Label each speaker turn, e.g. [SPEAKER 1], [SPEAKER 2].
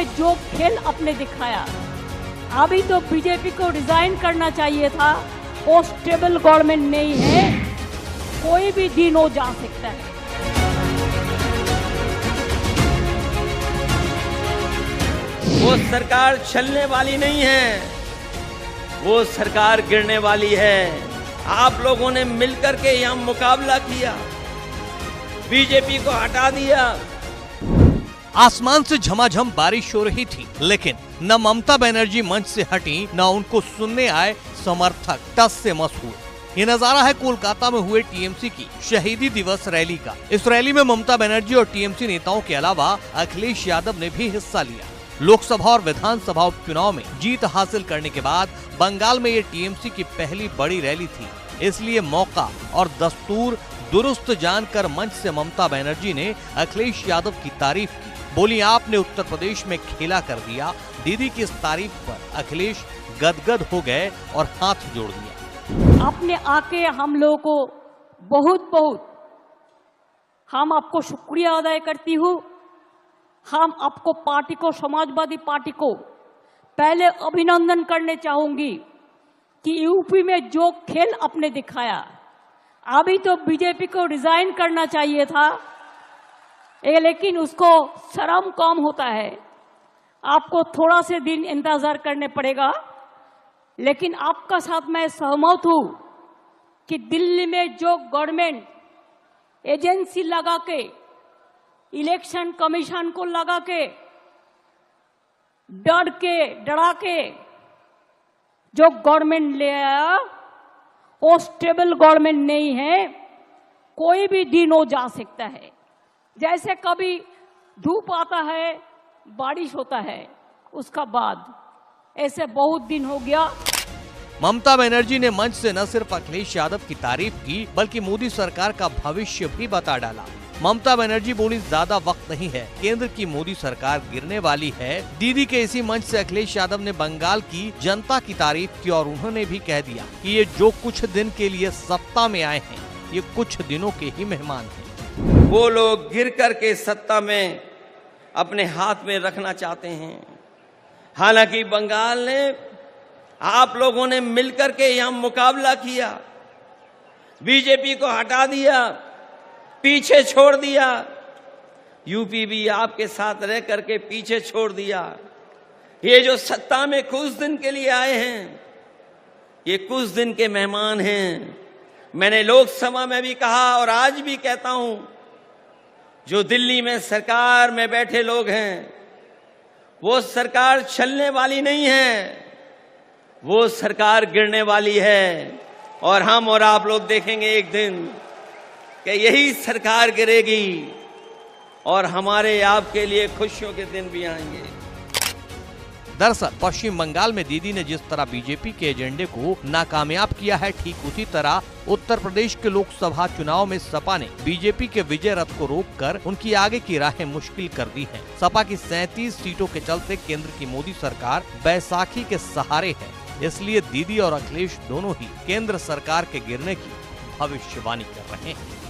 [SPEAKER 1] में जो खेल आपने दिखाया, अभी तो बीजेपी को रिजाइन करना चाहिए था। वो स्टेबल गवर्नमेंट नहीं है, कोई भी दिन हो जा सकता है।
[SPEAKER 2] वो सरकार चलने वाली नहीं है, वो सरकार गिरने वाली है। आप लोगों ने मिलकर के यहां मुकाबला किया, बीजेपी को हटा दिया।
[SPEAKER 3] आसमान से झमाझम बारिश हो रही थी, लेकिन न ममता बनर्जी मंच से हटी, न उनको सुनने आए समर्थक टस से मस हुए। ये नजारा है कोलकाता में हुए टीएमसी की शहीदी दिवस रैली का। इस रैली में ममता बनर्जी और टीएमसी नेताओं के अलावा अखिलेश यादव ने भी हिस्सा लिया। लोकसभा और विधानसभा उपचुनाव में जीत हासिल करने के बाद बंगाल में ये टीएमसी की पहली बड़ी रैली थी, इसलिए मौका और दस्तूर दुरुस्त जानकर मंच से ममता बनर्जी ने अखिलेश यादव की तारीफ की। बोली, आपने उत्तर प्रदेश में खेला कर दिया। दीदी की इस तारीफ पर अखिलेश गदगद हो गए और हाथ जोड़ दिया।
[SPEAKER 1] आपने आके हम लोगों को बहुत हम आपको शुक्रिया अदा करती हूँ। हम आपको पार्टी को, समाजवादी पार्टी को पहले अभिनंदन करने चाहूंगी कि यूपी में जो खेल आपने दिखाया, अभी तो बीजेपी को रिजाइन करना चाहिए था, लेकिन उसको शर्म कम होता है। आपको थोड़ा से दिन इंतजार करने पड़ेगा, लेकिन आपका साथ मैं सहमत हूं कि दिल्ली में जो गवर्नमेंट एजेंसी लगा के, इलेक्शन कमीशन को लगा के, डरा के जो गवर्नमेंट ले आया, वो स्टेबल गवर्नमेंट नहीं है, कोई भी दिन हो जा सकता है। जैसे कभी धूप आता है, बारिश होता है, उसका बाद ऐसे बहुत दिन हो गया।
[SPEAKER 3] ममता बनर्जी ने मंच से न सिर्फ अखिलेश यादव की तारीफ की, बल्कि मोदी सरकार का भविष्य भी बता डाला। ममता बनर्जी बोली, ज्यादा वक्त नहीं है, केंद्र की मोदी सरकार गिरने वाली है। दीदी के इसी मंच से अखिलेश यादव ने बंगाल की जनता की तारीफ की और उन्होंने भी कह दिया कि ये जो कुछ दिन के लिए सत्ता में आए हैं, ये कुछ दिनों के ही मेहमान हैं।
[SPEAKER 2] वो लोग गिर करके सत्ता में अपने हाथ में रखना चाहते हैं। हालांकि बंगाल ने, आप लोगों ने मिलकर के यहां मुकाबला किया, बीजेपी को हटा दिया, पीछे छोड़ दिया। यूपी भी आपके साथ रह करके पीछे छोड़ दिया। ये जो सत्ता में कुछ दिन के लिए आए हैं, ये कुछ दिन के मेहमान हैं। मैंने लोकसभा में भी कहा और आज भी कहता हूं, जो दिल्ली में सरकार में बैठे लोग हैं, वो सरकार चलने वाली नहीं है, वो सरकार गिरने वाली है। और हम और आप लोग देखेंगे एक दिन कि यही सरकार गिरेगी और हमारे आपके लिए खुशियों के दिन भी आएंगे।
[SPEAKER 3] दरअसल पश्चिम बंगाल में दीदी ने जिस तरह बीजेपी के एजेंडे को नाकामयाब किया है, ठीक उसी तरह उत्तर प्रदेश के लोकसभा चुनाव में सपा ने बीजेपी के विजय रथ को रोककर उनकी आगे की राहें मुश्किल कर दी हैं। सपा की 37 सीटों के चलते केंद्र की मोदी सरकार बैसाखी के सहारे है, इसलिए दीदी और अखिलेश दोनों ही केंद्र सरकार के गिरने की भविष्यवाणी कर रहे हैं।